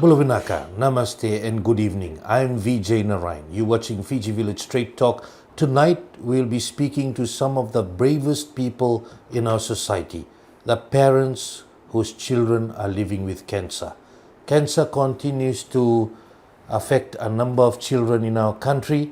Bulavinaka, Namaste and good evening. I'm Vijay Narayan. You're watching Fiji Village Straight Talk. Tonight we'll be speaking to some of the bravest people in our society, the parents whose children are living with cancer. Cancer continues to affect a number of children in our country.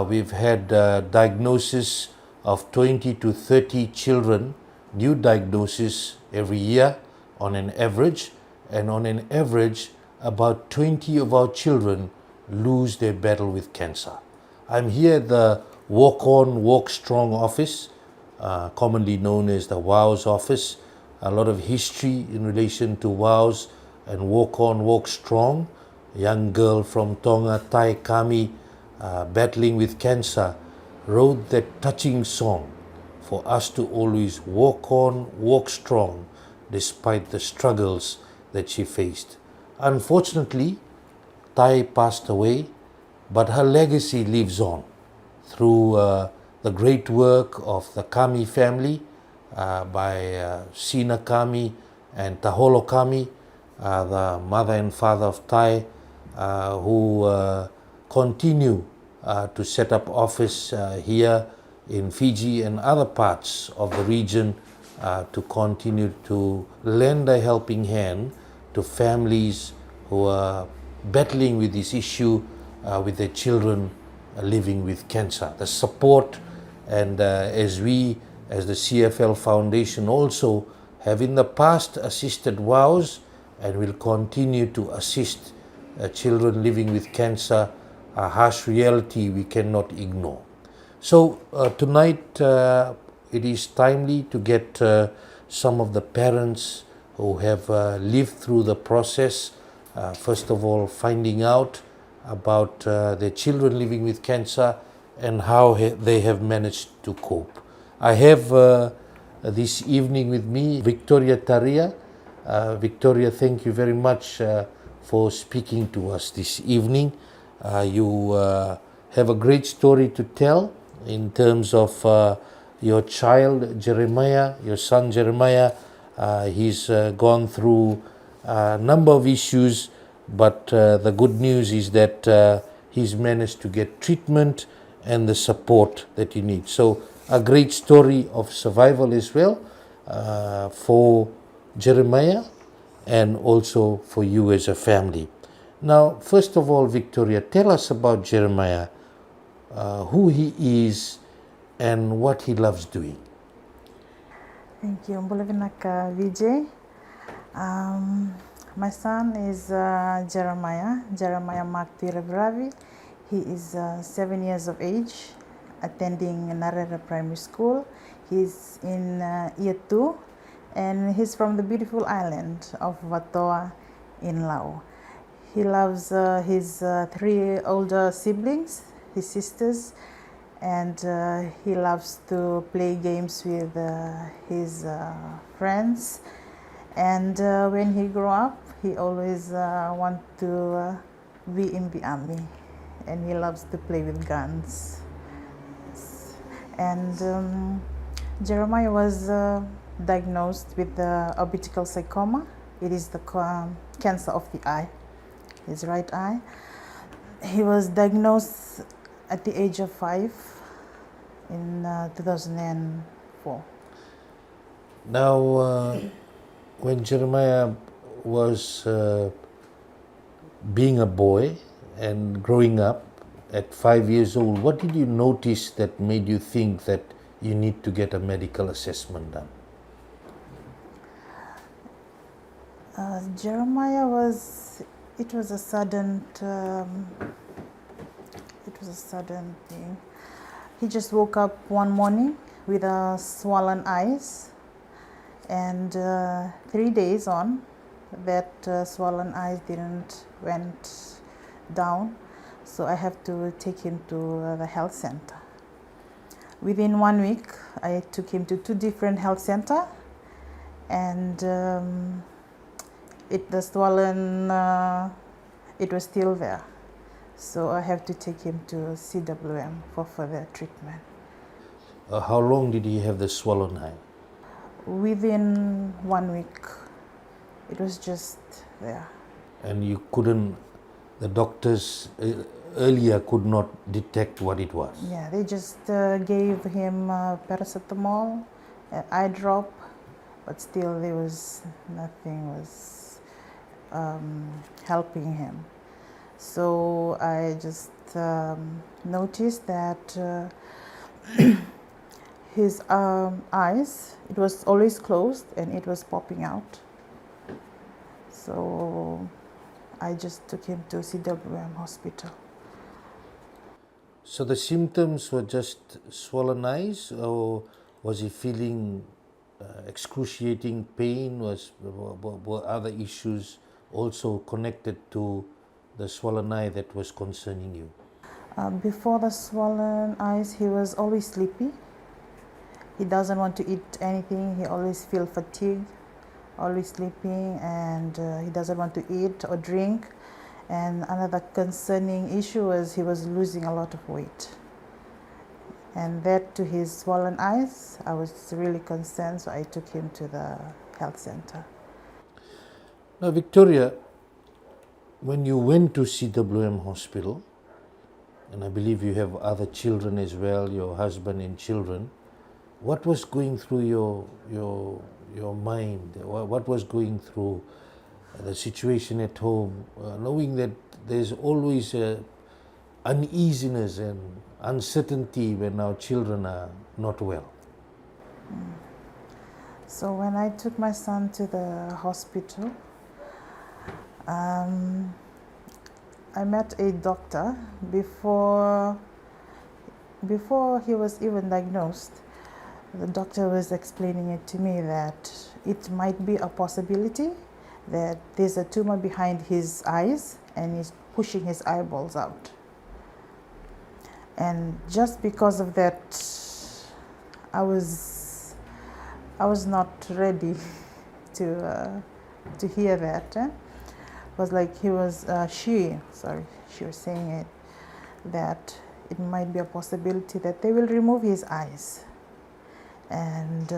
We've had diagnosis of 20 to 30 children, new diagnosis every year on an average, and on an average about 20 of our children lose their battle with cancer. I'm here at the Walk On, Walk Strong office, commonly known as the WOWS office. A lot of history in relation to WOWS and Walk On, Walk Strong. A young girl from Tonga, Tai Kami, battling with cancer, wrote that touching song for us to always walk on, walk strong, despite the struggles that she faced. Unfortunately, Tai passed away, but her legacy lives on through the great work of the Kami family by Sina Kami and Taholo Kami, the mother and father of Tai, who continue to set up office here in Fiji and other parts of the region to continue to lend a helping hand to families who are battling with this issue with their children living with cancer. The support, and as we as the CFL Foundation also have in the past assisted WOWS and will continue to assist children living with cancer, a harsh reality we cannot ignore. So tonight it is timely to get some of the parents who have lived through the process, first of all finding out about their children living with cancer and how they have managed to cope. I have this evening with me Victoria Taria. Victoria, thank you very much for speaking to us this evening. You have a great story to tell in terms of your child Jeremiah, your son Jeremiah. He's gone through a number of issues, but the good news is that he's managed to get treatment and the support that he needs. So a great story of survival as well for Jeremiah and also for you as a family. Now, first of all, Victoria, tell us about Jeremiah, who he is and what he loves doing. Thank you. Mbulavinaka Vijay. My son is Jeremiah Mark Ravi. He is 7 years of age, attending Narera Primary School. He's in year 2, and he's from the beautiful island of Vatoa in Laos. He loves his 3 older siblings, his sisters, and he loves to play games with his friends. And when he grew up, he always want to be in the army, and he loves to play with guns. And Jeremiah was diagnosed with the orbital sarcoma. It is the cancer of the eye, his right eye. He was diagnosed at the age of 5 in 2004. Now, when Jeremiah was being a boy and growing up at 5 years old, what did you notice that made you think that you need to get a medical assessment done? Jeremiah it was a sudden thing. He just woke up one morning with swollen eyes, and 3 days on, that swollen eyes didn't went down, so I have to take him to the health center. Within 1 week, I took him to 2 different health centers, and the swollen, it was still there. So I have to take him to CWM for further treatment. How long did he have the swollen eye? Within 1 week, it was just there. And you couldn't, the doctors earlier could not detect what it was. Yeah, they just gave him paracetamol, eye drop, but still there was nothing was helping him. So I just noticed that his eyes, it was always closed and it was popping out. So I just took him to CWM hospital. So the symptoms were just swollen eyes, or was he feeling excruciating pain? Were other issues also connected to the swollen eye that was concerning you? Before the swollen eyes, he was always sleepy. He doesn't want to eat anything. He always feel fatigued, always sleeping, and he doesn't want to eat or drink. And another concerning issue was he was losing a lot of weight. And that to his swollen eyes, I was really concerned, so I took him to the health center. Now, Victoria, when you went to CWM hospital, and I believe you have other children as well, your husband and children, what was going through your mind? What was going through the situation at home, knowing that there's always uneasiness and uncertainty when our children are not well? So when I took my son to the hospital, I met a doctor before he was even diagnosed. The doctor was explaining it to me that it might be a possibility that there's a tumor behind his eyes and he's pushing his eyeballs out. And just because of that, I was not ready to hear that. It was like she was saying it, that it might be a possibility that they will remove his eyes. And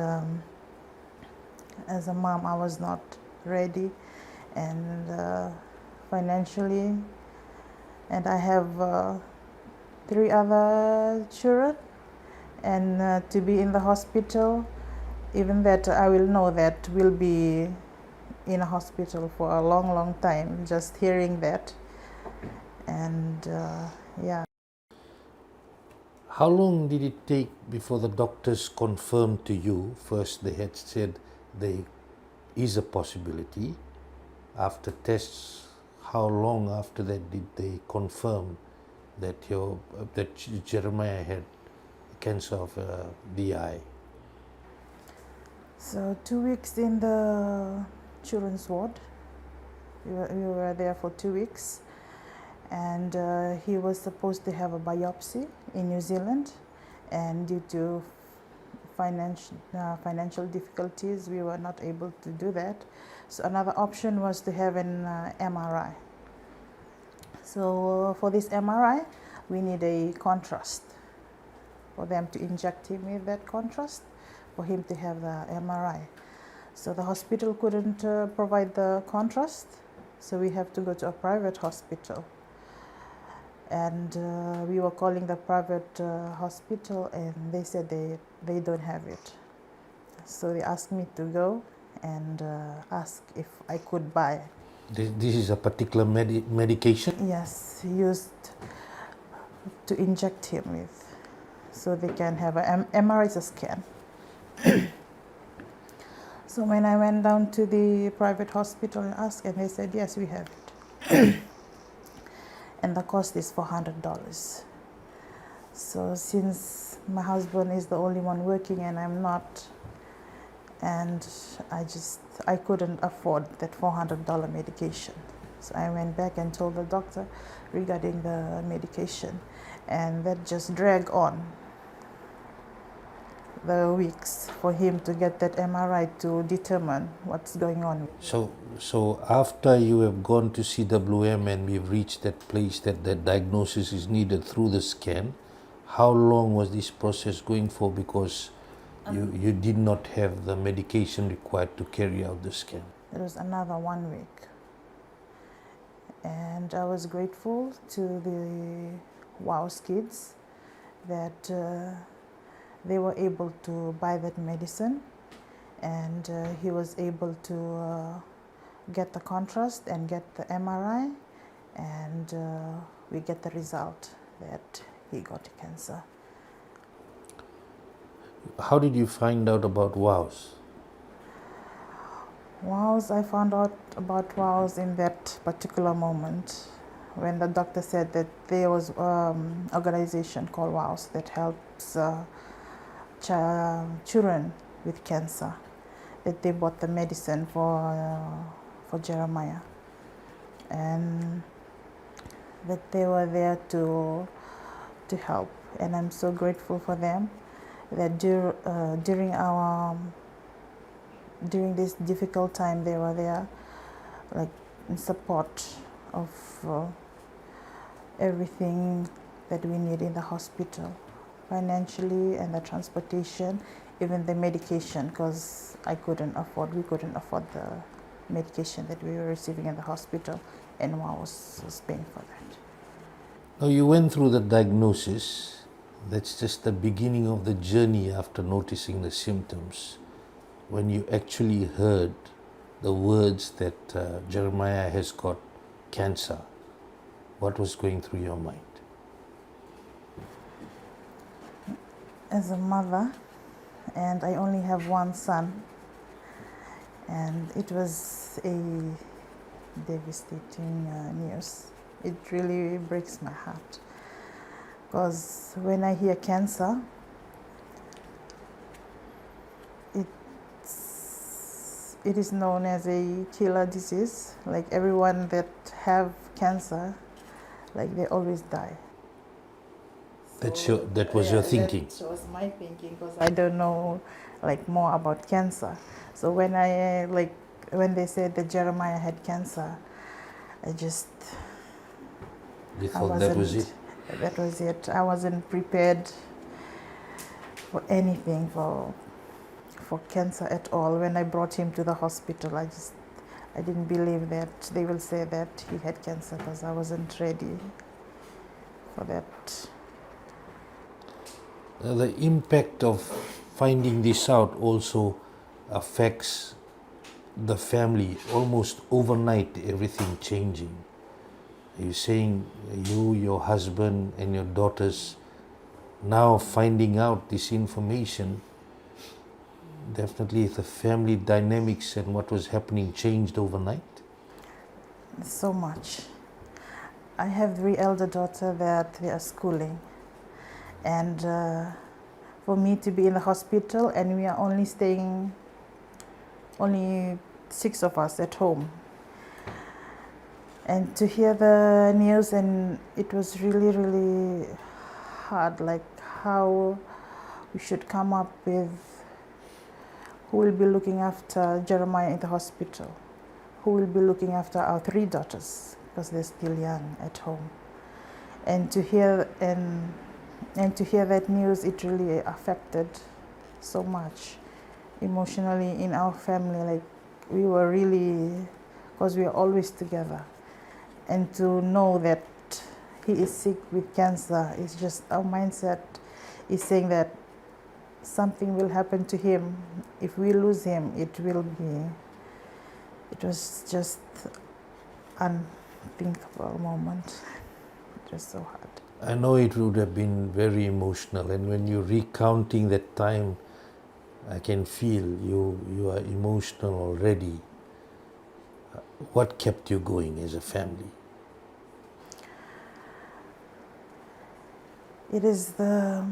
as a mom, I was not ready, and financially, and I have 3 other children, and to be in the hospital, even that I will know that we'll be in a hospital for a long time, just hearing that. And yeah. How long did it take before the doctors confirmed to you? First, they had said there is a possibility. After tests, how long after that did they confirm that Jeremiah had cancer of the eye? So 2 weeks in the children's ward. We were there for 2 weeks, and he was supposed to have a biopsy in New Zealand, and due to financial difficulties, we were not able to do that. So another option was to have an MRI. So for this MRI, we need a contrast for them to inject him with that contrast for him to have the MRI. So the hospital couldn't provide the contrast, so we have to go to a private hospital. And we were calling the private hospital, and they said they don't have it. So they asked me to go and ask if I could buy. This is a particular medication? Yes, used to inject him with, so they can have an MRI scan. So when I went down to the private hospital and asked, and they said, yes, we have it. And the cost is $400. So since my husband is the only one working and I'm not, and I couldn't afford that $400 medication. So I went back and told the doctor regarding the medication, and that just dragged on the weeks for him to get that MRI to determine what's going on. So after you have gone to CWM and we've reached that place that the diagnosis is needed through the scan, how long was this process going for, because you did not have the medication required to carry out the scan? It was another 1 week. And I was grateful to the WOW's kids that they were able to buy that medicine, and he was able to get the contrast and get the MRI, and we get the result that he got cancer. How did you find out about WOWs? WOWs, I found out about WOWs in that particular moment when the doctor said that there was an organization called WOWs that helps children with cancer, that they bought the medicine for Jeremiah, and that they were there to help. And I'm so grateful for them that during this difficult time they were there, like in support of everything that we need in the hospital, financially and the transportation, even the medication, because we couldn't afford the medication that we were receiving in the hospital, and I was paying for that. Now you went through the diagnosis. That's just the beginning of the journey after noticing the symptoms. When you actually heard the words that Jeremiah has got cancer, what was going through your mind? As a mother, and I only have one son, and it was a devastating news. It really breaks my heart, because when I hear cancer, it is known as a killer disease. Like everyone that have cancer, like they always die. That was your thinking. That was my thinking, because I don't know like more about cancer. So when when they said that Jeremiah had cancer, You thought that was it? That was it. I wasn't prepared for anything, for cancer at all. When I brought him to the hospital, I didn't believe that they will say that he had cancer, because I wasn't ready for that. The impact of finding this out also affects the family. Almost overnight, everything changing. You're saying you, your husband, and your daughters now finding out this information. Definitely the family dynamics and what was happening changed overnight. So much. I have 3 elder daughters that they are schooling, and for me to be in the hospital, and we are only 6 of us at home, and to hear the news, and it was really, really hard, like how we should come up with who will be looking after Jeremiah in the hospital, who will be looking after our 3 daughters, because they're still young at home. And to hear that news, it really affected so much emotionally in our family. Like we were really, because we are always together, and to know that he is sick with cancer is just, our mindset is saying that something will happen to him. If we lose him, it was just unthinkable moment. It was so hard. I know it would have been very emotional, and when you're recounting that time, I can feel you are emotional already. What kept you going as a family? It is the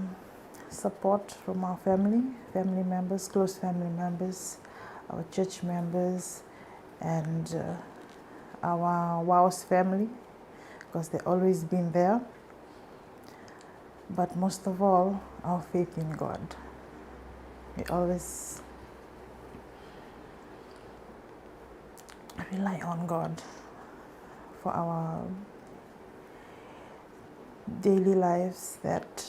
support from our family members, close family members, our church members, and our WOW's family, because they've always been there. But most of all, our faith in God. We always rely on God for our daily lives, that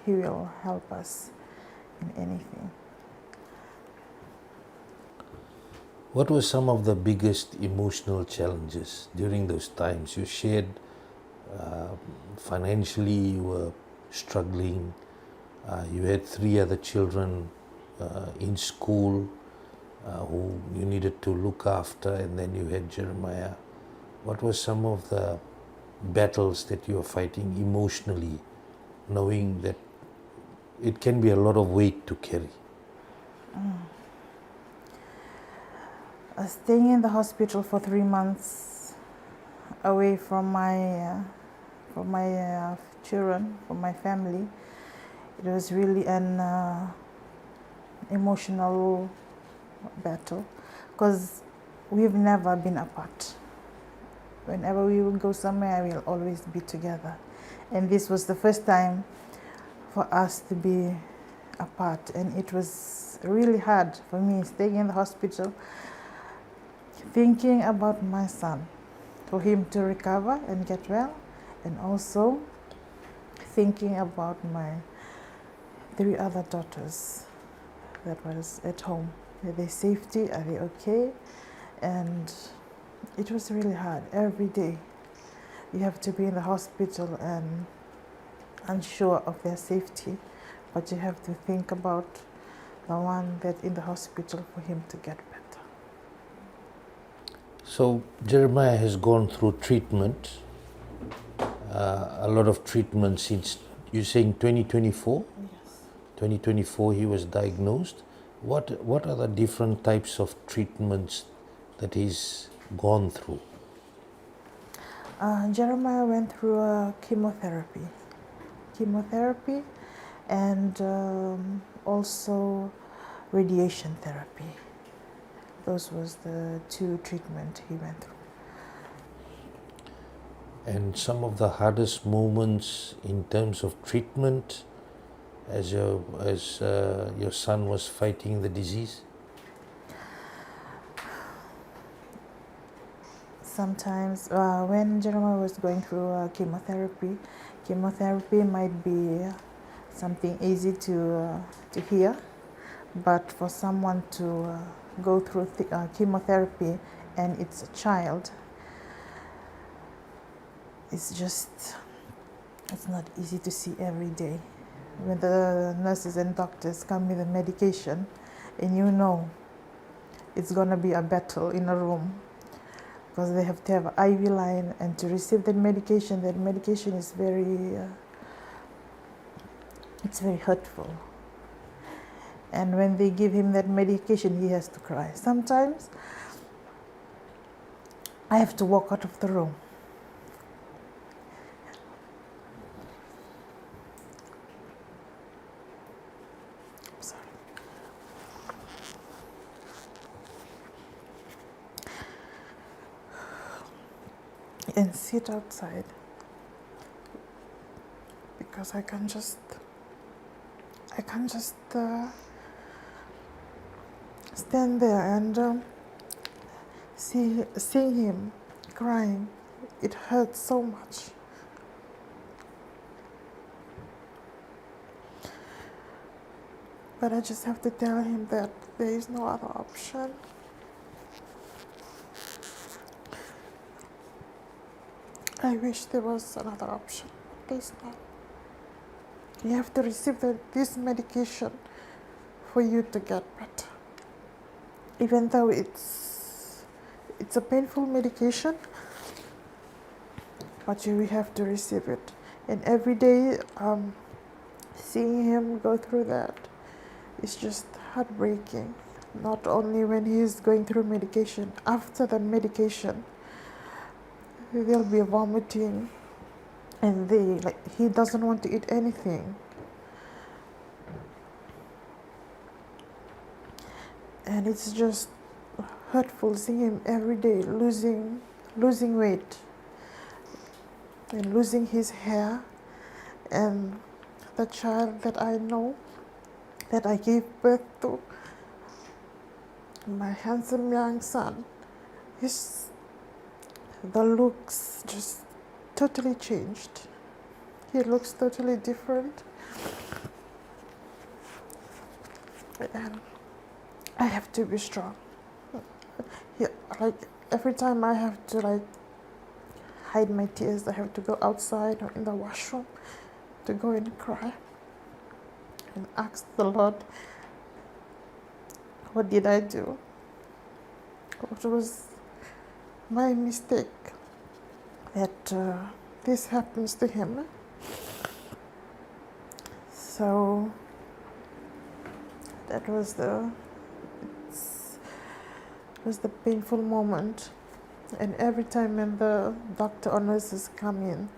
He will help us in anything. What were some of the biggest emotional challenges during those times? You shared financially you were struggling, you had 3 other children in school who you needed to look after, and then you had Jeremiah. What were some of the battles that you were fighting emotionally, knowing that it can be a lot of weight to carry? Staying in the hospital for 3 months, away from my children, from my family, it was really an emotional battle, because we've never been apart. Whenever we will go somewhere, we'll always be together. And this was the first time for us to be apart. And it was really hard for me staying in the hospital, thinking about my son, for him to recover and get well, and also thinking about my 3 other daughters that was at home. Are they safety? Are they okay? And it was really hard. Every day you have to be in the hospital and unsure of their safety, but you have to think about the one that's in the hospital for him to get better. So Jeremiah has gone through treatment, a lot of treatment since, you're saying 2024? Yes. 2024 he was diagnosed. What are the different types of treatments that he's gone through? Jeremiah went through chemotherapy, and also radiation therapy. Those was the 2 treatments he went through. And some of the hardest moments in terms of treatment as your son was fighting the disease? Sometimes when Jeremiah was going through chemotherapy might be something easy to hear, but for someone to go through chemotherapy and it's a child, it's not easy to see every day. When the nurses and doctors come with the medication and you know it's going to be a battle in a room, because they have to have an IV line, and to receive that medication is it's very hurtful. And when they give him that medication, he has to cry. Sometimes I have to walk out of the room. Sorry. And sit outside, because I can't just stand there and see him crying. It hurts so much. But I just have to tell him that there is no other option. I wish there was another option, but there's not. You have to receive this medication for you to get better. Even though it's a painful medication, but you have to receive it. And every day, seeing him go through that is just heartbreaking. Not only when he's going through medication, after the medication, there'll be vomiting, and he doesn't want to eat anything. And it's just hurtful seeing him every day losing weight and losing his hair. And the child that I know, that I gave birth to, my handsome young son, the looks just totally changed. He looks totally different. And I have to be strong. Yeah, like every time I have to like hide my tears, I have to go outside or in the washroom to go and cry and ask the Lord, what did I do? What was my mistake that this happens to him? So that was the painful moment. And every time when the doctor or nurses come in,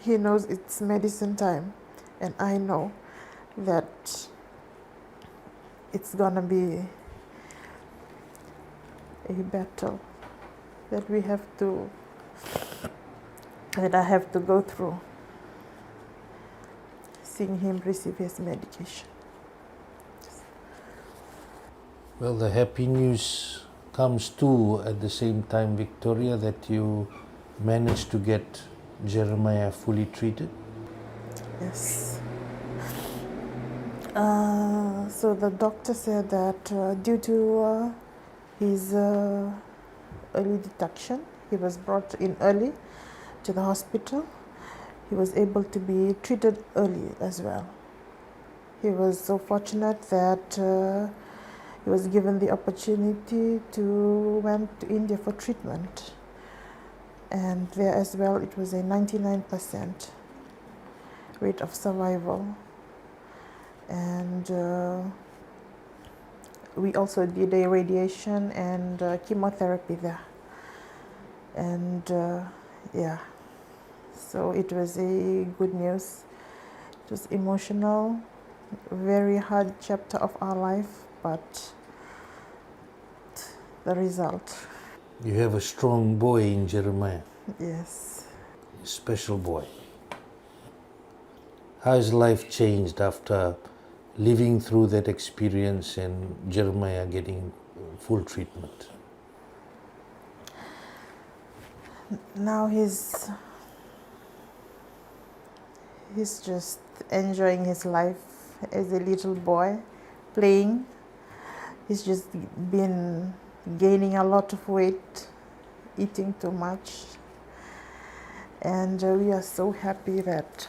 he knows it's medicine time, and I know that it's gonna be a battle that I have to go through, seeing him receive his medication. Well, the happy news comes too at the same time, Victoria, that you managed to get Jeremiah fully treated. Yes. So the doctor said that due to his early detection, he was brought in early to the hospital. He was able to be treated early as well. He was so fortunate that he was given the opportunity to went to India for treatment, and there as well it was a 99% rate of survival. And we also did a radiation and chemotherapy there, and yeah, so it was a good news. It was emotional, very hard chapter of our life, but the result. You have a strong boy in Jeremiah, Yes. a special boy. How has life changed after living through that experience and Jeremiah getting full treatment? Now he's just enjoying his life as a little boy, playing. He's just been gaining a lot of weight, eating too much, and we are so happy that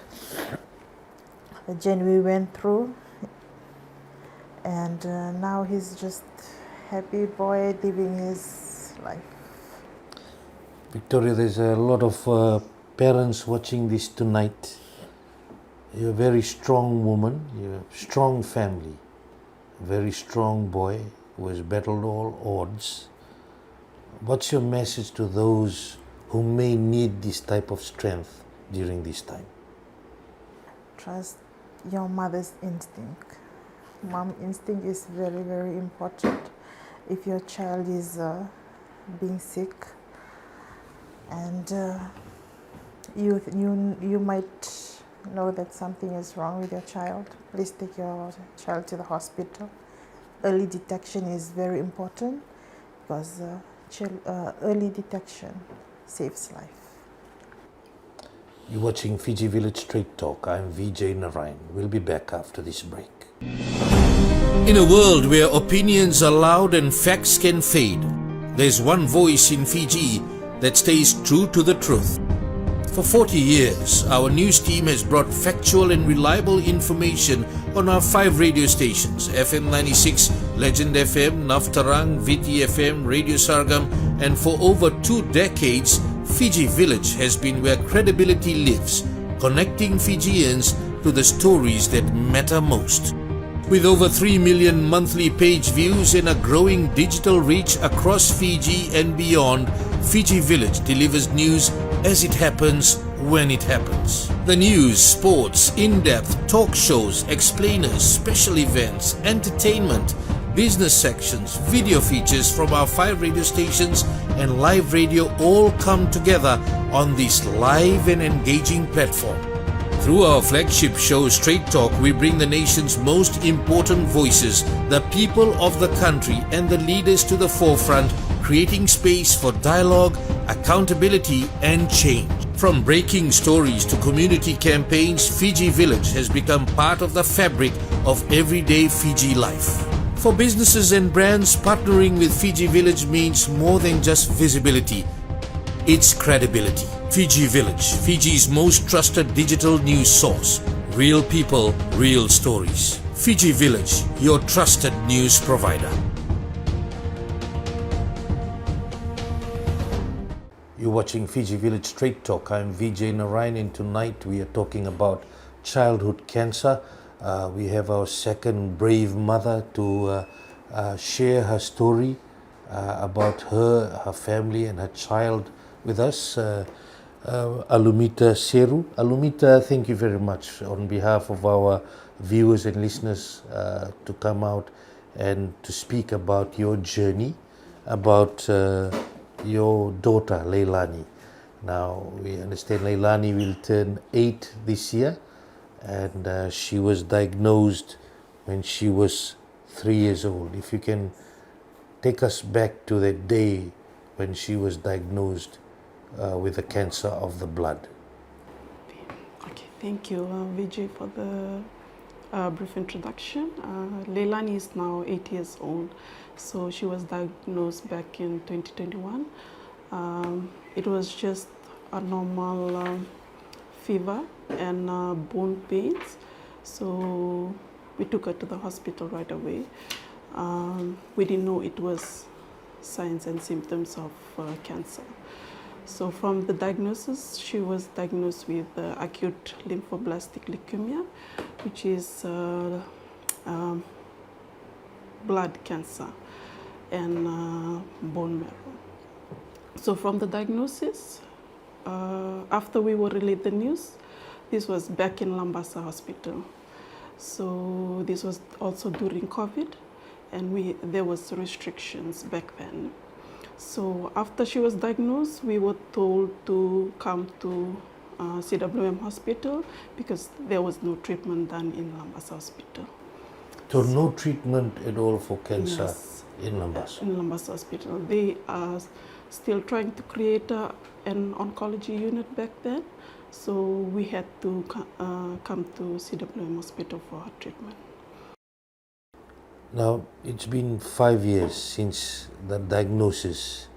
the journey we went through, and now he's just happy boy living his life. Victoria, there's a lot of parents watching this tonight. You're a very strong woman, you're a strong family, a very strong boy who has battled all odds. What's your message to those who may need this type of strength during this time? Trust your mother's instinct. Mom instinct is very, very important. If your child is being sick and you might know that something is wrong with your child, please take your child to the hospital. Early detection is very important because early detection saves life. You're watching Fiji Village Straight Talk. I'm Vijay Narayan. We'll be back after this break. In a world where opinions are loud and facts can fade, there's one voice in Fiji that stays true to the truth. For 40 years, our news team has brought factual and reliable information on our 5 radio stations: FM 96, Legend FM, Naftarang, VT FM, Radio Sargam, and for over 2 decades, Fiji Village has been where credibility lives, connecting Fijians to the stories that matter most. With over 3 million monthly page views and a growing digital reach across Fiji and beyond, Fiji Village delivers news as it happens, when it happens. The news, sports, in-depth talk shows, explainers, special events, entertainment, business sections, video features from our 5 radio stations and live radio all come together on this live and engaging platform. Through our flagship show Straight Talk, we bring the nation's most important voices, the people of the country and the leaders to the forefront, creating space for dialogue, accountability and change. From breaking stories to community campaigns, Fiji Village has become part of the fabric of everyday Fiji life. For businesses and brands, partnering with Fiji Village means more than just visibility. It's credibility. Fiji Village, Fiji's most trusted digital news source. Real people, real stories. Fiji Village, your trusted news provider. You're watching Fiji Village Straight Talk. I'm Vijay Narayan, and tonight we are talking about childhood cancer. We have our second brave mother to share her story about her family and her child with us, Alumita Seru. Alumita, thank you very much on behalf of our viewers and listeners to come out and to speak about your journey, about your daughter Leilani. Now we understand Leilani will turn 8 this year, and she was diagnosed when she was 3 years old. If you can take us back to the day when she was diagnosed with the cancer of the blood. Okay, thank you, Vijay, for the brief introduction. Leilani is now 8 years old, so she was diagnosed back in 2021. It was just a normal fever and bone pains, so we took her to the hospital right away. We didn't know it was signs and symptoms of cancer. So from the diagnosis, she was diagnosed with acute lymphoblastic leukemia, which is blood cancer and bone marrow. So from the diagnosis, after we were relayed the news, this was back in Lambasa Hospital. So this was also during COVID, and there was restrictions back then. So after she was diagnosed, we were told to come to CWM Hospital because there was no treatment done in Lambasa Hospital. So no treatment at all for cancer? Yes, in Lambasa? In Lambasa Hospital. They are still trying to create an oncology unit back then. So we had to come to CWM Hospital for her treatment. Now, it's been 5 years since the diagnosis.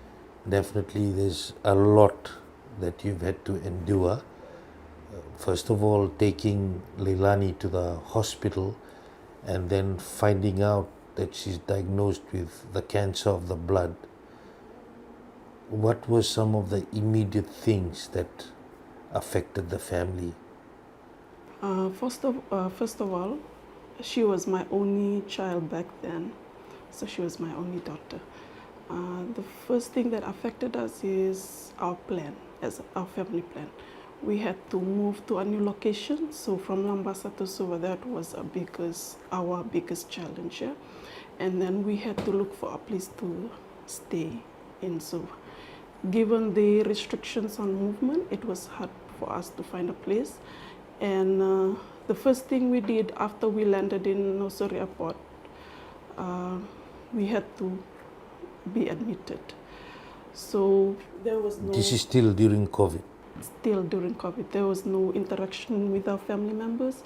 Definitely there's a lot that you've had to endure. First of all, taking Leilani to the hospital and then finding out that she's diagnosed with the cancer of the blood. What were some of the immediate things that affected the family? First of all, she was my only child back then, so she was my only daughter. The first thing that affected us is our plan, as our family plan. We had to move to a new location, so from Lambasa to Suva, that was our biggest challenge. Yeah? And then we had to look for a place to stay in Suva. Given the restrictions on movement, it was hard for us to find a place. And the first thing we did after we landed in Nosori Airport, we had to be admitted. So there was no... This is still during COVID? Still during COVID. There was no interaction with our family members.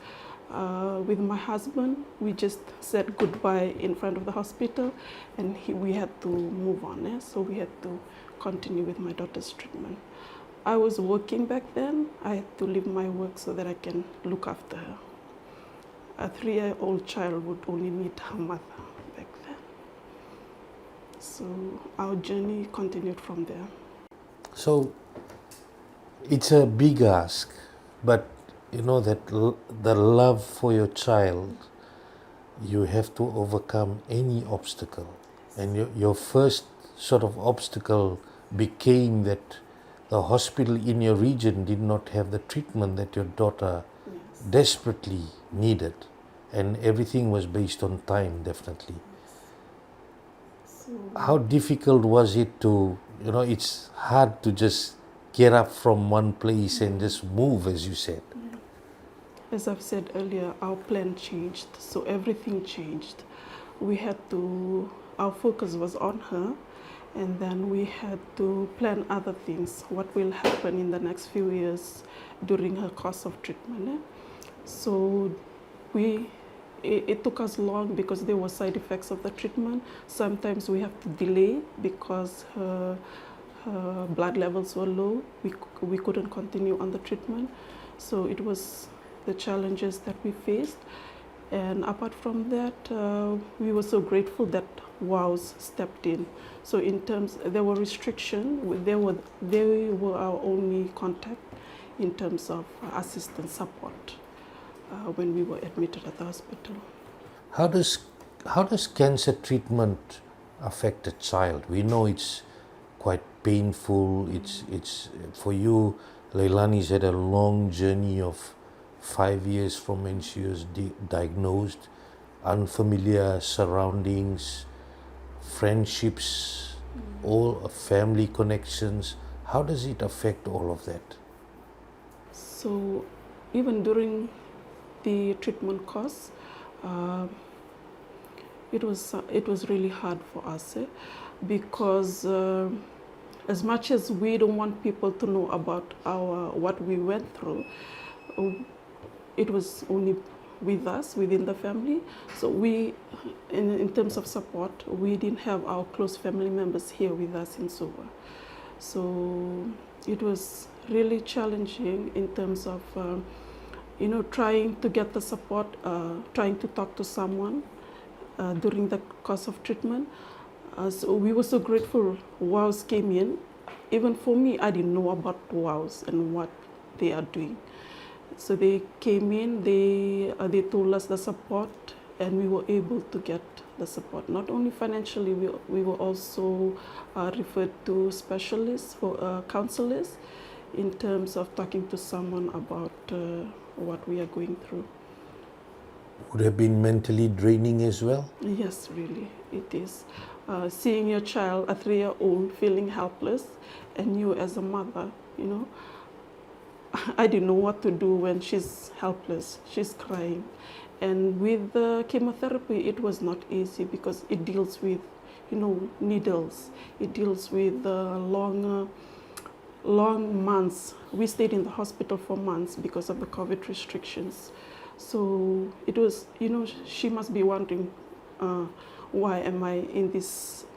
With my husband, we just said goodbye in front of the hospital, and we had to move on. Yeah? So we had to continue with my daughter's treatment. I was working back then. I had to leave my work so that I can look after her. A 3-year-old child would only need her mother back then. So our journey continued from there. So it's a big ask, but you know that the love for your child, you have to overcome any obstacle. And your first sort of obstacle became that the hospital in your region did not have the treatment that your daughter desperately needed, and everything was based on time, definitely. So, how difficult was it to, it's hard to just get up from one place and just move, as you said. As I've said earlier, our plan changed, so everything changed. Our focus was on her, and then we had to plan other things, what will happen in the next few years during her course of treatment. So we it took us long because there were side effects of the treatment. Sometimes we have to delay because her blood levels were low. We couldn't continue on the treatment. So it was the challenges that we faced. And apart from that, we were so grateful that WOWS stepped in. So in terms, there were restrictions. They were our only contact in terms of assistance support when we were admitted at the hospital. How does cancer treatment affect a child? We know it's quite painful. It's for you, Leilani's had a long journey of 5 years from when she was diagnosed, unfamiliar surroundings, friendships, all family connections. How does it affect all of that? So even during the treatment course, it was really hard for us because as much as we don't want people to know about what we went through, it was only with us, within the family. So we, in terms of support, we didn't have our close family members here with us in Suva. So it was really challenging in terms of, trying to get the support, trying to talk to someone during the course of treatment. So we were so grateful WOWS came in. Even for me, I didn't know about WOWS and what they are doing. So they came in, they told us the support, and we were able to get the support. Not only financially, we were also referred to specialists, for counselors, in terms of talking to someone about what we are going through. Would have been mentally draining as well? Yes, really, it is. Seeing your child, a 3-year-old, feeling helpless, and you as a mother, I didn't know what to do when she's helpless, she's crying. And with the chemotherapy, it was not easy because it deals with, needles. It deals with long months. We stayed in the hospital for months because of the COVID restrictions. So it was, she must be wondering, why am I in this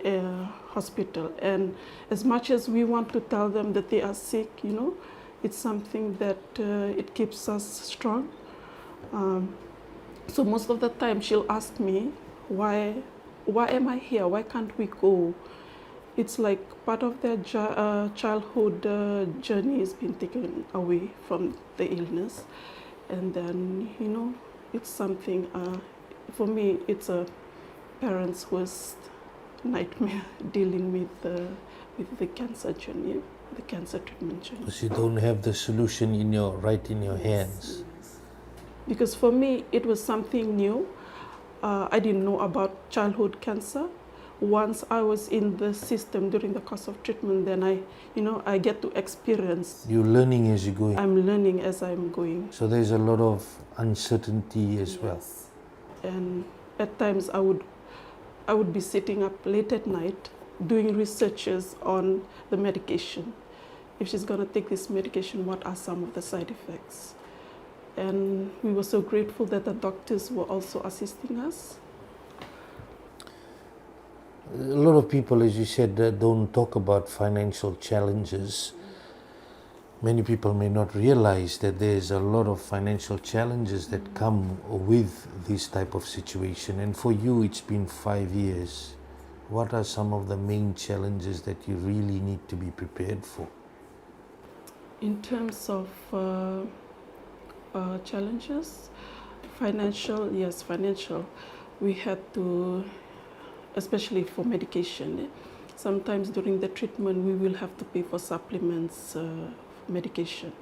hospital? And as much as we want to tell them that they are sick, it's something that it keeps us strong. So most of the time she'll ask me, why am I here? Why can't we go? It's like part of their childhood journey has been taken away from the illness. And then, it's something, for me, it's a parent's worst nightmare dealing with the cancer journey, the cancer treatment journey. Because you don't have the solution in your hands. Yes. Because for me, it was something new. I didn't know about childhood cancer. Once I was in the system during the course of treatment, then I get to experience. You're learning as you're going. I'm learning as I'm going. So there's a lot of uncertainty as well. And at times I would be sitting up late at night doing researches on the medication. If she's going to take this medication, what are some of the side effects? And we were so grateful that the doctors were also assisting us. A lot of people, as you said, don't talk about financial challenges. Many people may not realize that there's a lot of financial challenges that come with this type of situation. And for you, it's been 5 years. What are some of the main challenges that you really need to be prepared for? In terms of challenges, financial, yes, financial. We had to, especially for medication, sometimes during the treatment we will have to pay for supplements, medication,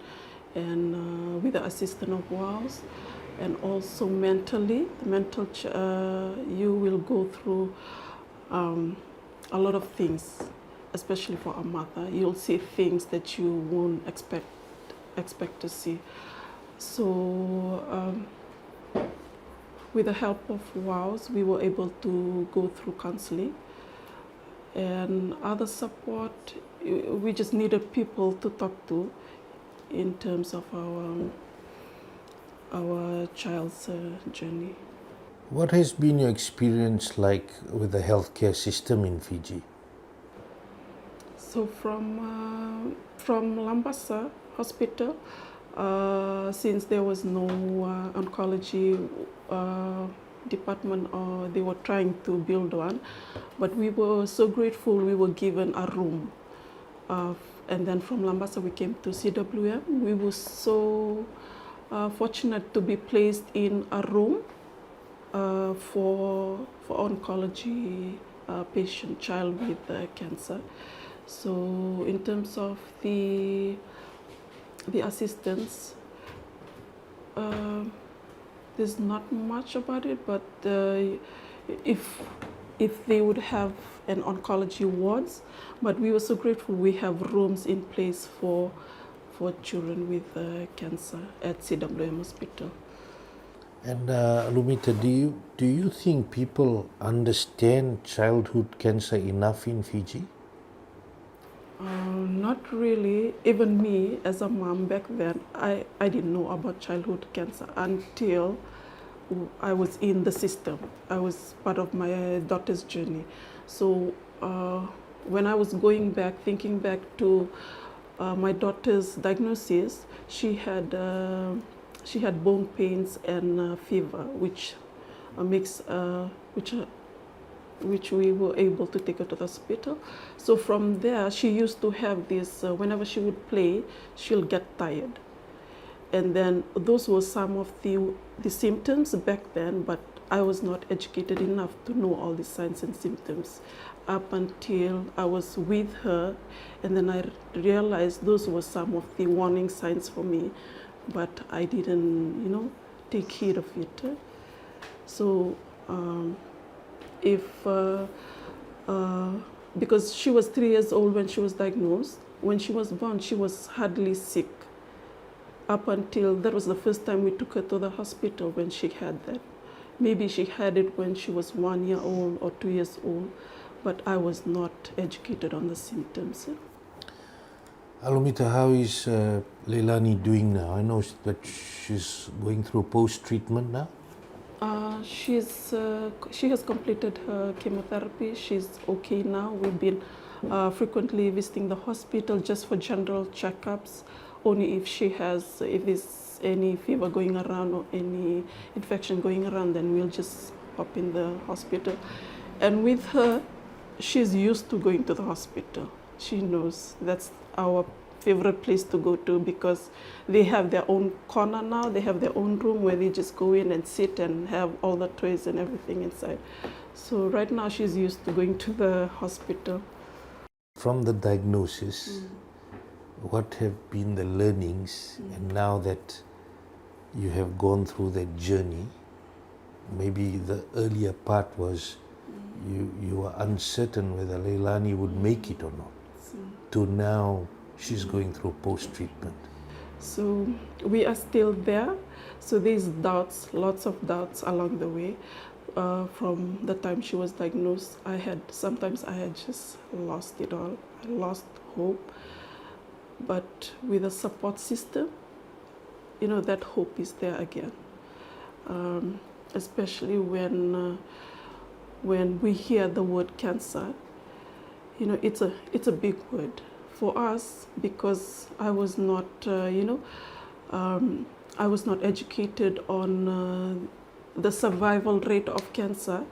and with the assistance of WOWS, and also mentally, you will go through a lot of things, especially for a mother. You'll see things that you won't expect to see. So with the help of WOWS, we were able to go through counseling and other support. We just needed people to talk to in terms of our child's journey. What has been your experience like with the healthcare system in Fiji? So from Lambasa Hospital, since there was no oncology department, or they were trying to build one, but we were so grateful we were given a room. And then from Lambasa we came to CWM. We were so fortunate to be placed in a room for oncology patient, child with cancer. So in terms of the assistance, there's not much about it, but if they would have an oncology wards, but we were so grateful we have rooms in place for children with cancer at CWM Hospital. And Alumita, do you think people understand childhood cancer enough in Fiji? Not really. Even me, as a mom back then, I didn't know about childhood cancer until I was in the system. I was part of my daughter's journey. So when I was going back, thinking back to my daughter's diagnosis, she had bone pains and fever, which which we were able to take her to the hospital. So from there, she used to have this, whenever she would play, she'll get tired. And then those were some of the symptoms back then, but I was not educated enough to know all the signs and symptoms up until I was with her. And then I realized those were some of the warning signs for me, but I didn't, take heed of it. So because she was 3 years old when she was diagnosed, when she was born, she was hardly sick. Up until that was the first time we took her to the hospital when she had that. Maybe she had it when she was 1 year old or 2 years old, but I was not educated on the symptoms. Alumita, how is Leilani doing now? I know that she's going through post-treatment now. She has completed her chemotherapy. She's okay now. We've been frequently visiting the hospital just for general checkups. Only if there's any fever going around or any infection going around, then we'll just hop in the hospital. And with her, she's used to going to the hospital. She knows that's our favorite place to go to, because they have their own corner now. They have their own room where they just go in and sit and have all the toys and everything inside. So right now she's used to going to the hospital. From the diagnosis, what have been the learnings, and now that you have gone through that journey, maybe the earlier part was you were uncertain whether Leilani would make it or not, to now she's going through post-treatment. So we are still there. So there's doubts, lots of doubts along the way. From the time she was diagnosed, sometimes I had just lost it all. I lost hope. But with a support system, that hope is there again. Especially when we hear the word cancer, it's a big word for us, because I was not, I was not educated on the survival rate of cancer.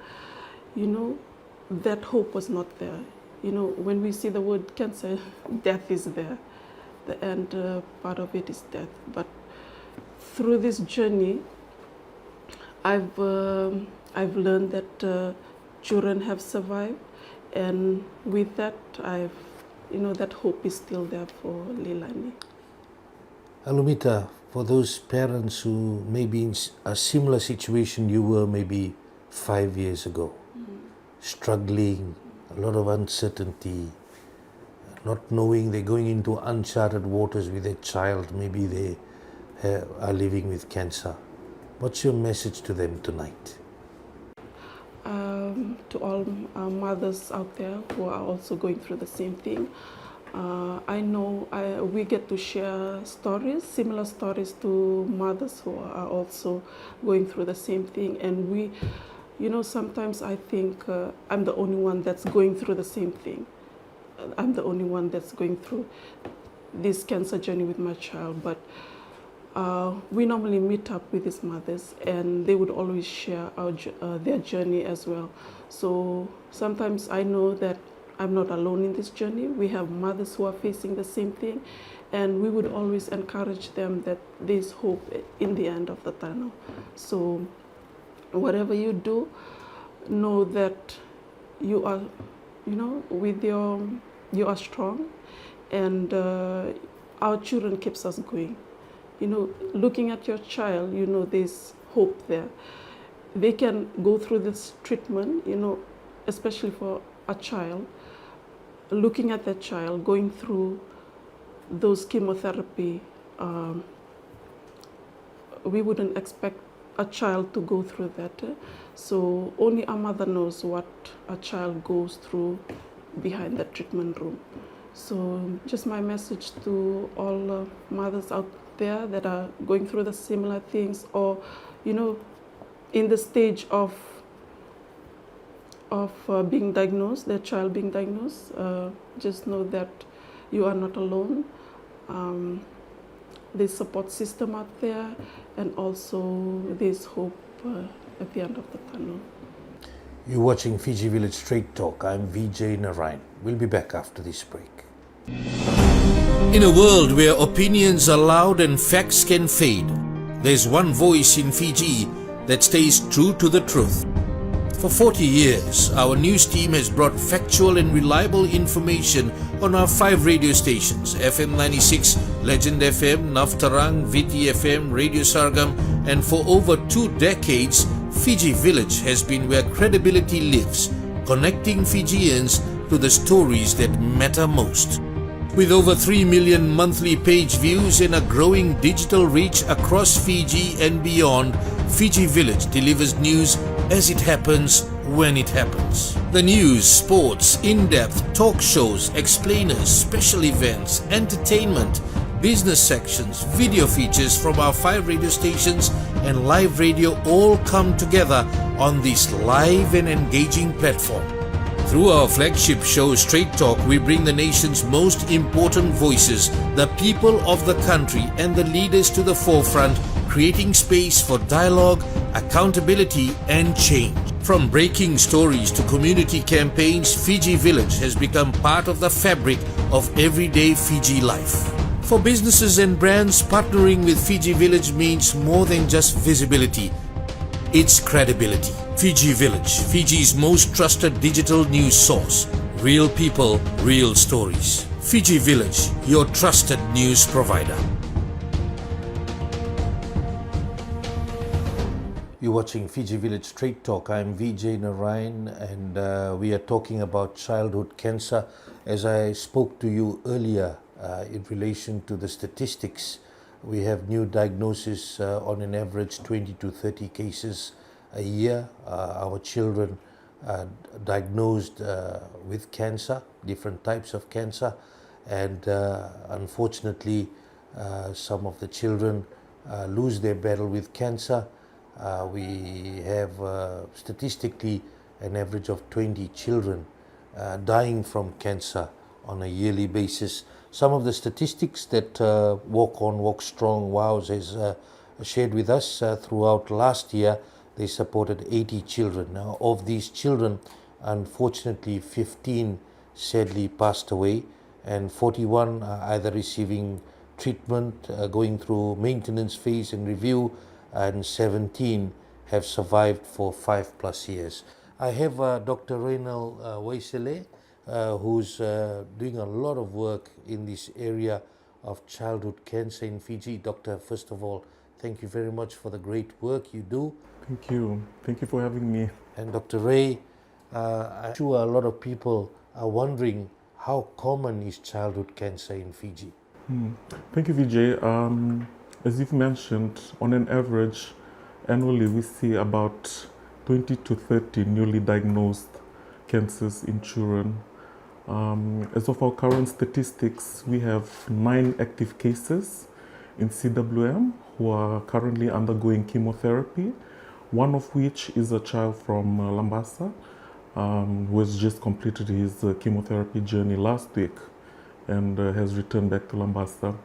That hope was not there. When we see the word cancer, death is there. The end part of it is death. But through this journey, I've learned that children have survived, and with that, that hope is still there for Leilani. Alumita, for those parents who may be in a similar situation you were maybe 5 years ago, struggling, a lot of uncertainty, not knowing, they're going into uncharted waters with their child, maybe they are living with cancer. What's your message to them tonight? To all mothers out there who are also going through the same thing, I know we get to share stories, similar stories to mothers who are also going through the same thing. And we, sometimes I think I'm the only one that's going through the same thing. I'm the only one that's going through this cancer journey with my child. But we normally meet up with these mothers, and they would always share their journey as well. So sometimes I know that I'm not alone in this journey. We have mothers who are facing the same thing, and we would always encourage them that there's hope in the end of the tunnel. So whatever you do, know that you are, you are strong, and our children keeps us going. Looking at your child, there's hope there. They can go through this treatment, especially for a child. Looking at that child going through those chemotherapy, we wouldn't expect a child to go through that. So only a mother knows what a child goes through behind the treatment room. So just my message to all mothers out there that are going through the similar things, or in the stage of being diagnosed, their child being diagnosed, just know that you are not alone. There's support system out there, and also there's hope at the end of the tunnel. You're watching Fiji Village Straight Talk. I'm Vijay Narayan. We'll be back after this break. In a world where opinions are loud and facts can fade, there's one voice in Fiji that stays true to the truth. For 40 years, our news team has brought factual and reliable information on our 5 radio stations: FM 96, Legend FM, Naftarang, VT FM, Radio Sargam, and for over 2 decades, Fiji Village has been where credibility lives, connecting Fijians to the stories that matter most. With over 3 million monthly page views and a growing digital reach across Fiji and beyond, Fiji Village delivers news as it happens, when it happens. The news, sports, in-depth talk shows, explainers, special events, entertainment, business sections, video features from our 5 radio stations and live radio all come together on this live and engaging platform. Through our flagship show Straight Talk, we bring the nation's most important voices, the people of the country and the leaders to the forefront, creating space for dialogue, accountability and change. From breaking stories to community campaigns, Fiji Village has become part of the fabric of everyday Fiji life. For businesses and brands, partnering with Fiji Village means more than just visibility. It's credibility. Fiji Village, Fiji's most trusted digital news source. Real people, real stories. Fiji Village, your trusted news provider. You're watching Fiji Village Straight Talk. I'm Vijay Narayan, and we are talking about childhood cancer. As I spoke to you earlier in relation to the statistics, we have new diagnoses on an average 20 to 30 cases a year. Our children are diagnosed with cancer, different types of cancer, and unfortunately some of the children lose their battle with cancer. We have statistically an average of 20 children dying from cancer on a yearly basis. Some of the statistics that Walk On, Walk Strong WOWS has shared with us throughout last year, they supported 80 children. Now, of these children, unfortunately 15 sadly passed away, and 41 are either receiving treatment, going through maintenance phase and review, and 17 have survived for 5+ years. I have Dr Waisele, who's doing a lot of work in this area of childhood cancer in Fiji. Doctor, first of all, thank you very much for the great work you do. Thank you. Thank you for having me. And Dr. Ray, I'm sure a lot of people are wondering how common is childhood cancer in Fiji? Thank you, Vijay. As you've mentioned, on an average, annually we see about 20 to 30 newly diagnosed cancers in children. As of our current statistics, we have 9 active cases in CWM who are currently undergoing chemotherapy, one of which is a child from Lambasa who has just completed his chemotherapy journey last week and has returned back to Lambasa.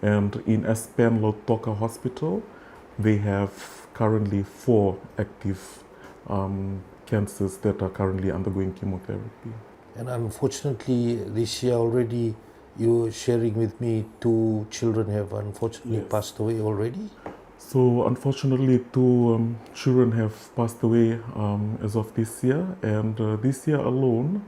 And in Aspen Lautoka Hospital, they have currently 4 active cancers that are currently undergoing chemotherapy. And unfortunately, this year already, you were sharing with me 2 children have unfortunately Yes. passed away already. So unfortunately, 2 children have passed away as of this year, and this year alone,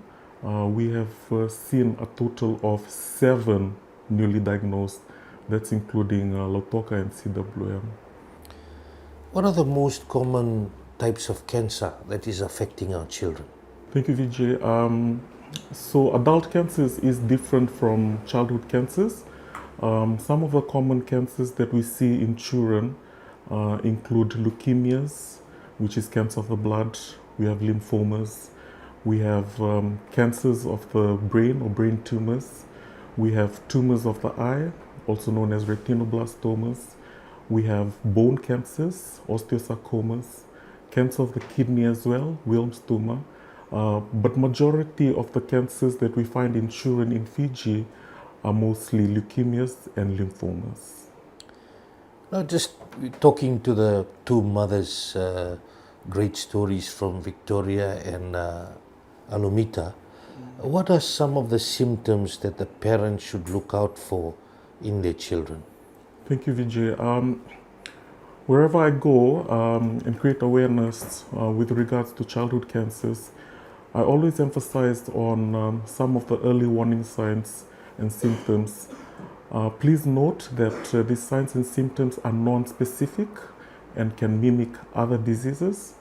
we have seen a total of 7 newly diagnosed. That's including Lautoka and CWM. What are the most common types of cancer that is affecting our children? Thank you, Vijay. So adult cancers is different from childhood cancers. Some of the common cancers that we see in children include leukemias, which is cancer of the blood. We have lymphomas. We have cancers of the brain or brain tumors. We have tumors of the eye, also known as retinoblastomas. We have bone cancers, osteosarcomas, cancer of the kidney as well, Wilms tumor. But majority of the cancers that we find in children in Fiji are mostly leukemias and lymphomas. Now, just talking to the 2 mothers, great stories from Victoria and Alumita, what are some of the symptoms that the parents should look out for in their children? Thank you, Vijay. Wherever I go and create awareness with regards to childhood cancers, I always emphasize on some of the early warning signs and symptoms. Please note that these signs and symptoms are non-specific and can mimic other diseases.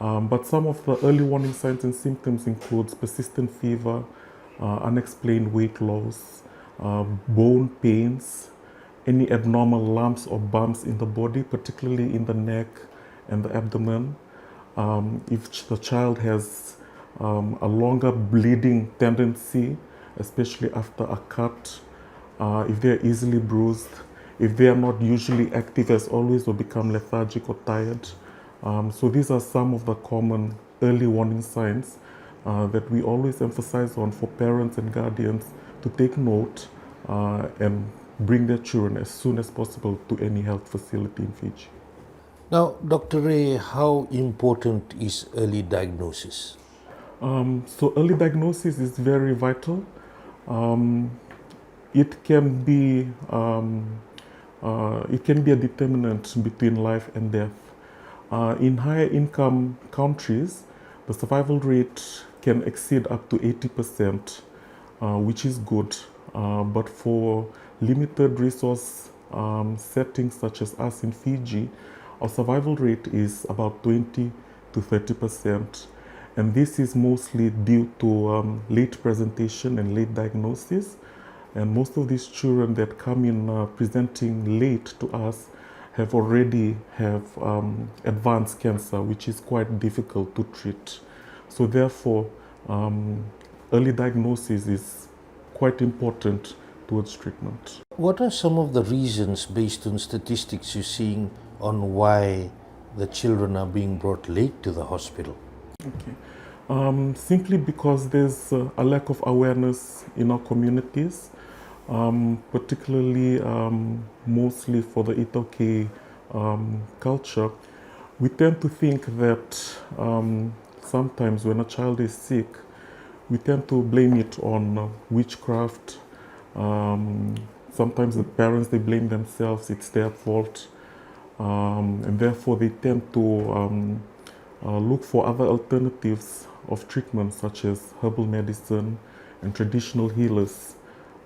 But some of the early warning signs and symptoms include persistent fever, unexplained weight loss, bone pains, any abnormal lumps or bumps in the body, particularly in the neck and the abdomen. If the child has a longer bleeding tendency, especially after a cut, if they are easily bruised, if they are not usually active as always or become lethargic or tired. So these are some of the common early warning signs that we always emphasize on for parents and guardians to take note and bring their children as soon as possible to any health facility in Fiji. Now, Dr. Ray, how important is early diagnosis? So early diagnosis is very vital. It can be a determinant between life and death. In higher income countries, the survival rate can exceed up to 80%, which is good. But for limited resource settings such as us in Fiji, our survival rate is about 20 to 30%. And this is mostly due to late presentation and late diagnosis. And most of these children that come in presenting late to us have already have advanced cancer, which is quite difficult to treat. So therefore, early diagnosis is quite important towards treatment. What are some of the reasons, based on statistics you're seeing, on why the children are being brought late to the hospital? Okay. Simply because there's a lack of awareness in our communities, particularly mostly for the Itoke culture. We tend to think that sometimes when a child is sick, we tend to blame it on witchcraft. Sometimes the parents, they blame themselves, it's their fault. And therefore they tend to look for other alternatives of treatment, such as herbal medicine and traditional healers.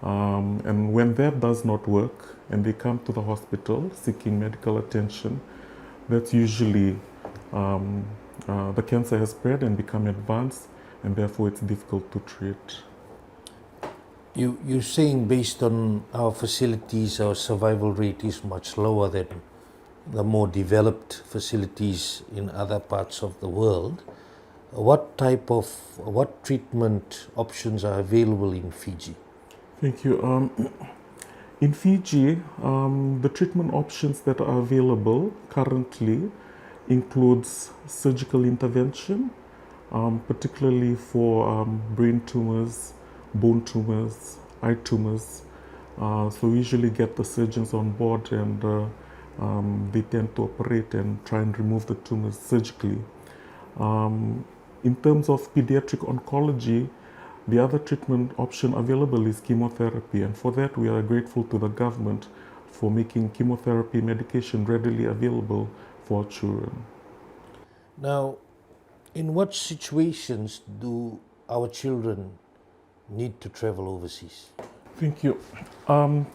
And when that does not work and they come to the hospital seeking medical attention, that's usually the cancer has spread and become advanced, and therefore it's difficult to treat. You're saying based on our facilities, our survival rate is much lower than the more developed facilities in other parts of the world. what treatment options are available in Fiji? Thank you. In Fiji, the treatment options that are available currently includes surgical intervention, particularly for brain tumors, bone tumors, eye tumors. So we usually get the surgeons on board and they tend to operate and try and remove the tumors surgically. In terms of pediatric oncology, the other treatment option available is chemotherapy, and for that we are grateful to the government for making chemotherapy medication readily available for children. Now, in what situations do our children need to travel overseas? Thank you.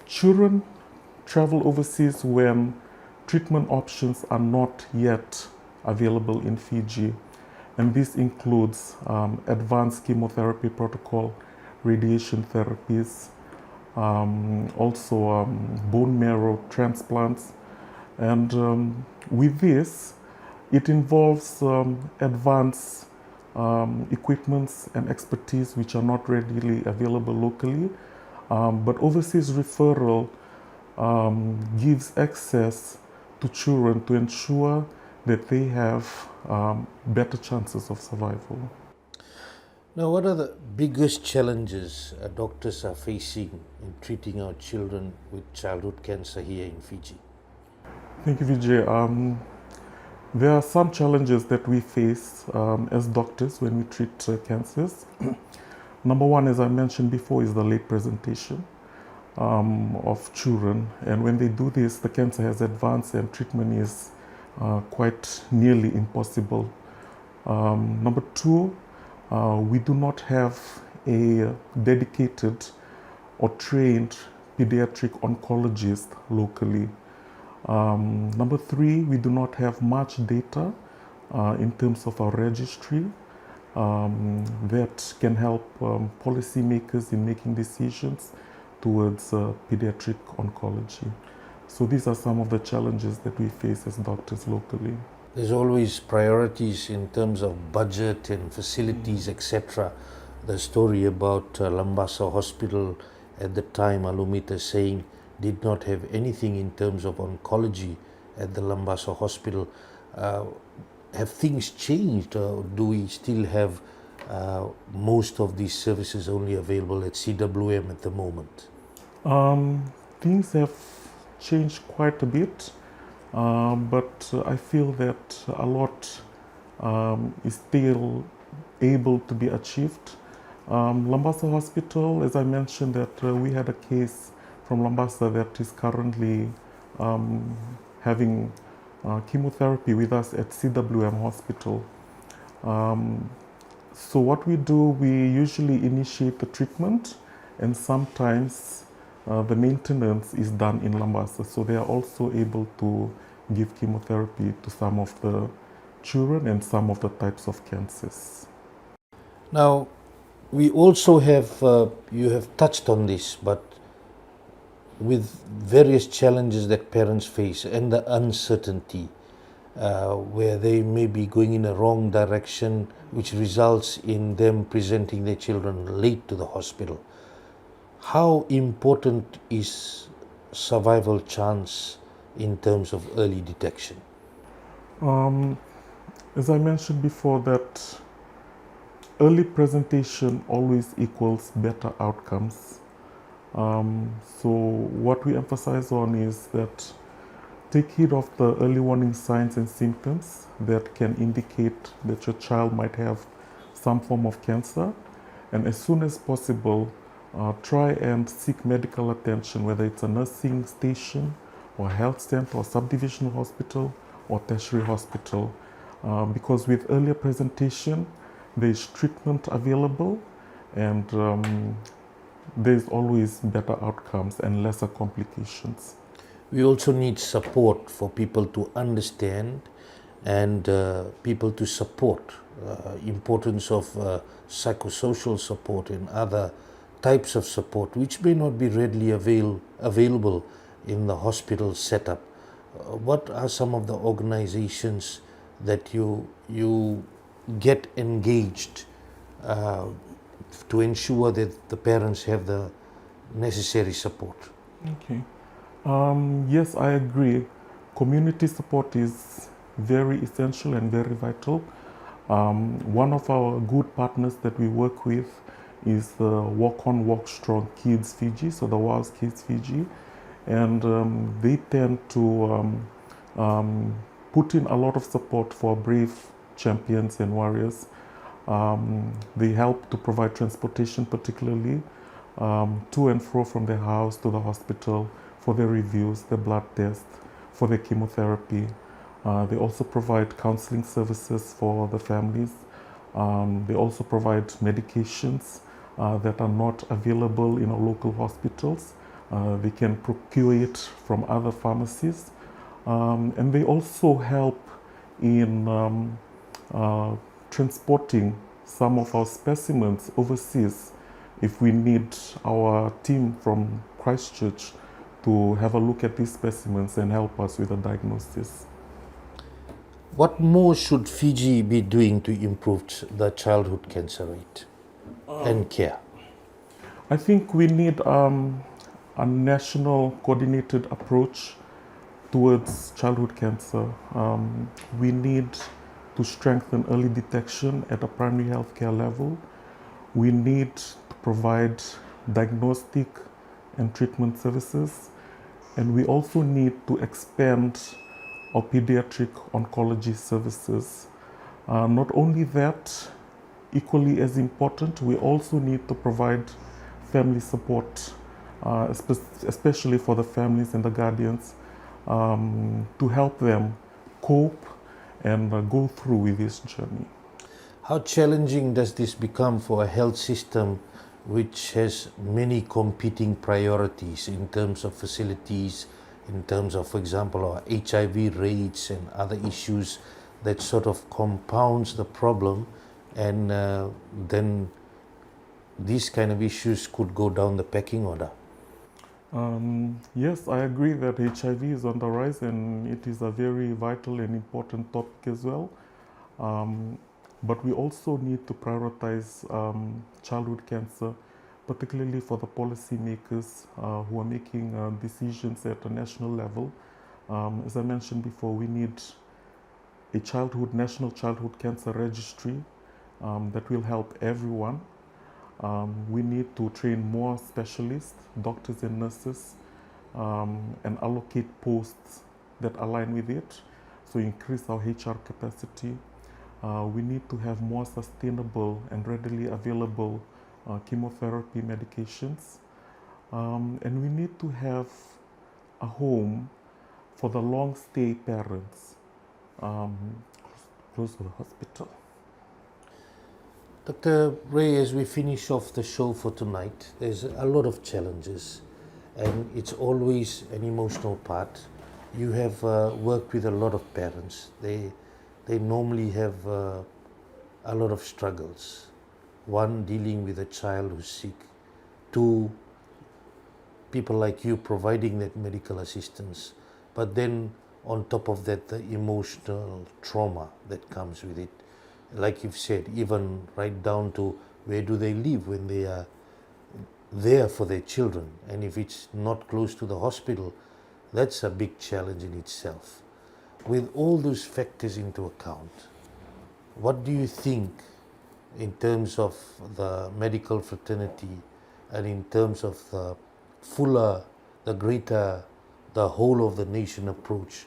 Children travel overseas when treatment options are not yet available in Fiji, and this includes advanced chemotherapy protocol, radiation therapies, also bone marrow transplants, and with this, it involves advanced equipments and expertise which are not readily available locally, but overseas referral gives access to children to ensure that they have better chances of survival. Now, what are the biggest challenges doctors are facing in treating our children with childhood cancer here in Fiji? Thank you, Vijay. There are some challenges that we face as doctors when we treat cancers. Number one, as I mentioned before, is the late presentation of children. And when they do this, the cancer has advanced and treatment is quite nearly impossible. Number two, we do not have a dedicated or trained pediatric oncologist locally. Number three, we do not have much data in terms of our registry that can help policymakers in making decisions towards pediatric oncology. So these are some of the challenges that we face as doctors locally. There's always priorities in terms of budget and facilities, etc. The story about Lambasa Hospital at the time, Alumita saying, did not have anything in terms of oncology at the Lambasa Hospital. Have things changed, or do we still have most of these services only available at CWM at the moment? Things have changed quite a bit, but I feel that a lot is still able to be achieved. Lambasa Hospital, as I mentioned, that we had a case from Lambasa that is currently having chemotherapy with us at CWM Hospital. So what we do, we usually initiate the treatment, and sometimes the maintenance is done in Lambasa. So they are also able to give chemotherapy to some of the children and some of the types of cancers. Now, we also have, you have touched on this, but with various challenges that parents face and the uncertainty, where they may be going in a wrong direction, which results in them presenting their children late to the hospital. How important is survival chance in terms of early detection? As I mentioned before, that early presentation always equals better outcomes. So what we emphasize on is that take heed of the early warning signs and symptoms that can indicate that your child might have some form of cancer, and as soon as possible try and seek medical attention, whether it's a nursing station or health center or subdivisional hospital or tertiary hospital, because with earlier presentation there is treatment available, and there's always better outcomes and lesser complications. We also need support for people to understand and people to support importance of psychosocial support and other types of support which may not be readily available in the hospital setup. What are some of the organizations that you get engaged to ensure that the parents have the necessary support? Okay. Yes, I agree. Community support is very essential and very vital. One of our good partners that we work with is the Walk On Walk Strong Kids Fiji, so the WOWS Kids Fiji, and they tend to put in a lot of support for brave champions and warriors. They help to provide transportation, particularly to and fro from their house to the hospital for their reviews, their blood tests, for their chemotherapy. They also provide counseling services for the families. They also provide medications that are not available in our local hospitals. They can procure it from other pharmacies. And they also help in transporting some of our specimens overseas if we need our team from Christchurch to have a look at these specimens and help us with a diagnosis. What more should Fiji be doing to improve the childhood cancer rate and care? I think we need a national coordinated approach towards childhood cancer. We need to strengthen early detection at a primary healthcare level. We need to provide diagnostic and treatment services. And we also need to expand our pediatric oncology services. Not only that, equally as important, we also need to provide family support, especially for the families and the guardians, to help them cope and go through with this journey. How challenging does this become for a health system which has many competing priorities in terms of facilities, in terms of, for example, our HIV rates and other issues that sort of compounds the problem, and then these kind of issues could go down the pecking order? Yes, I agree that HIV is on the rise and it is a very vital and important topic as well. But we also need to prioritize childhood cancer, particularly for the policymakers who are making decisions at a national level. As I mentioned before, we need a national childhood cancer registry that will help everyone. We need to train more specialists, doctors and nurses, and allocate posts that align with it, so increase our HR capacity. We need to have more sustainable and readily available chemotherapy medications. And we need to have a home for the long stay parents close to the hospital. Dr. Ray, as we finish off the show for tonight, there's a lot of challenges and it's always an emotional part. You have worked with a lot of parents. They normally have a lot of struggles. One, dealing with a child who's sick. Two, people like you providing that medical assistance. But then on top of that, the emotional trauma that comes with it. Like you've said, even right down to where do they live when they are there for their children. And if it's not close to the hospital, that's a big challenge in itself. With all those factors into account, what do you think in terms of the medical fraternity and in terms of the fuller, the greater, the whole of the nation approach?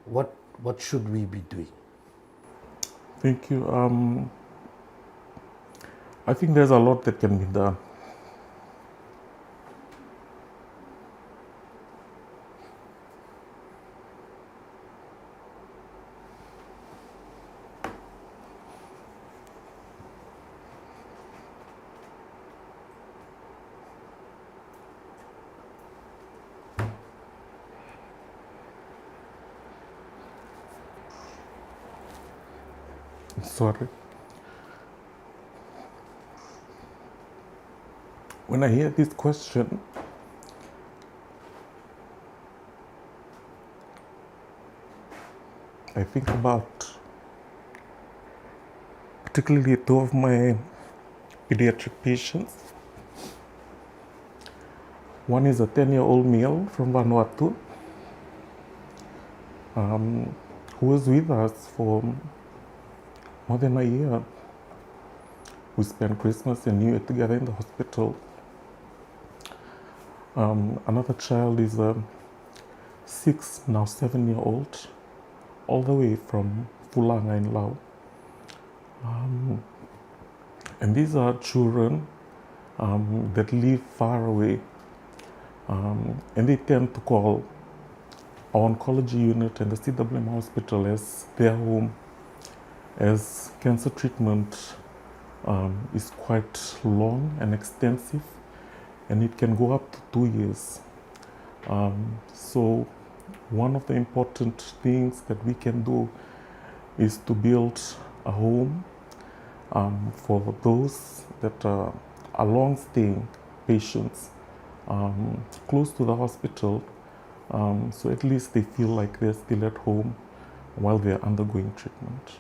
What should we be doing? Thank you. I think there's a lot that can be done. Sorry. When I hear this question, I think about particularly two of my pediatric patients. One is a 10-year-old male from Vanuatu who was with us for more than a year. We spent Christmas and New Year together in the hospital. Another child is a 6, now 7-year-old, all the way from Fulanga in Laos. And these are children that live far away, and they tend to call our oncology unit and the CWM hospital as their home, as cancer treatment is quite long and extensive, and it can go up to 2 years. So one of the important things that we can do is to build a home for those that are long-staying patients close to the hospital, so at least they feel like they're still at home while they're undergoing treatment.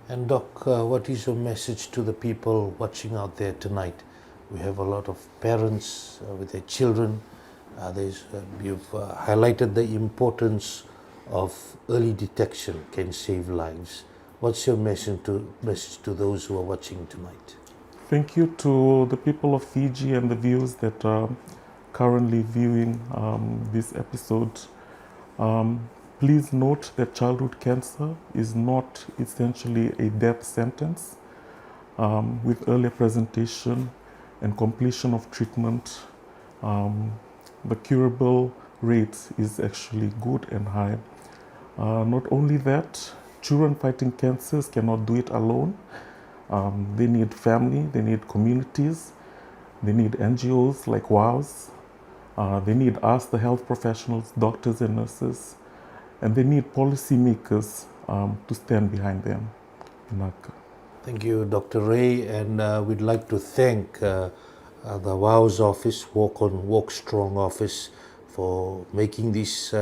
And Doc, what is your message to the people watching out there tonight? We have a lot of parents with their children. You've highlighted the importance of early detection can save lives. What's your message to those who are watching tonight? Thank you to the people of Fiji and the viewers that are currently viewing this episode. Please note that childhood cancer is not essentially a death sentence. With earlier presentation and completion of treatment, the curable rate is actually good and high. Not only that, children fighting cancers cannot do it alone. They need family, they need communities, they need NGOs like WOWs, they need us, the health professionals, doctors and nurses, and they need policymakers to stand behind them. Thank you, Dr. Ray, and we'd like to thank the WOW's office, Walk Strong office, for making this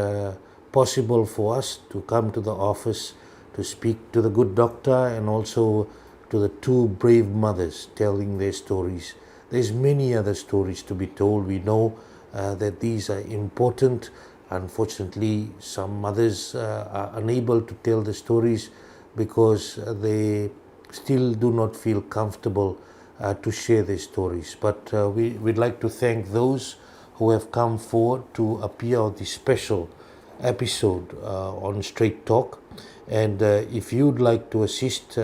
possible for us to come to the office to speak to the good doctor and also to the two brave mothers telling their stories. There's many other stories to be told. We know that these are important. Unfortunately, some mothers are unable to tell the stories because they still do not feel comfortable to share their stories. But we'd like to thank those who have come forward to appear on this special episode on Straight Talk. And if you'd like to assist,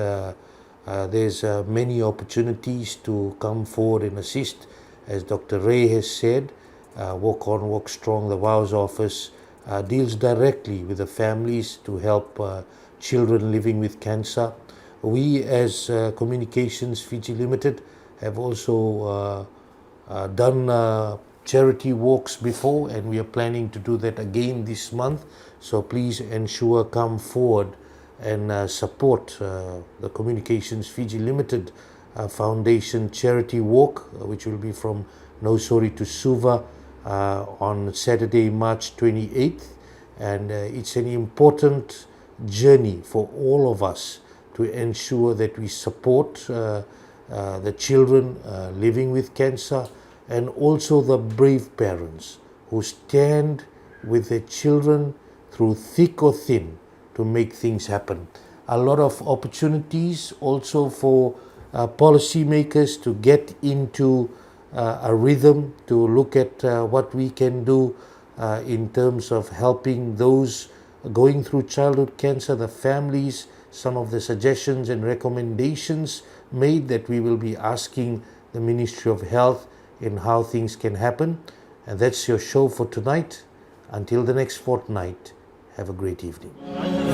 there's many opportunities to come forward and assist. As Dr. Ray has said, Walk On, Walk Strong, the WOW's office deals directly with the families to help children living with cancer. We as Communications Fiji Limited have also done charity walks before, and we are planning to do that again this month. So please ensure come forward and support the Communications Fiji Limited Foundation charity walk, which will be from Nosori to Suva on Saturday, March 28th. And it's an important journey for all of us to ensure that we support the children living with cancer, and also the brave parents who stand with their children through thick or thin to make things happen. A lot of opportunities also for policymakers to get into a rhythm to look at what we can do in terms of helping those going through childhood cancer, the families, some of the suggestions and recommendations made that we will be asking the Ministry of Health in how things can happen. And that's your show for tonight. Until the next fortnight, have a great evening.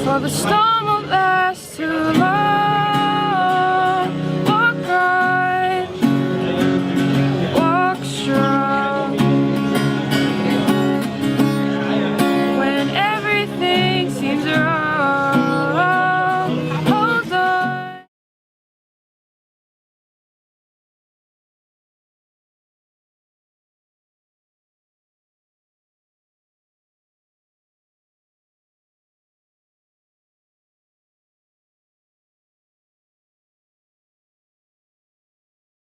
For the storm of us to love.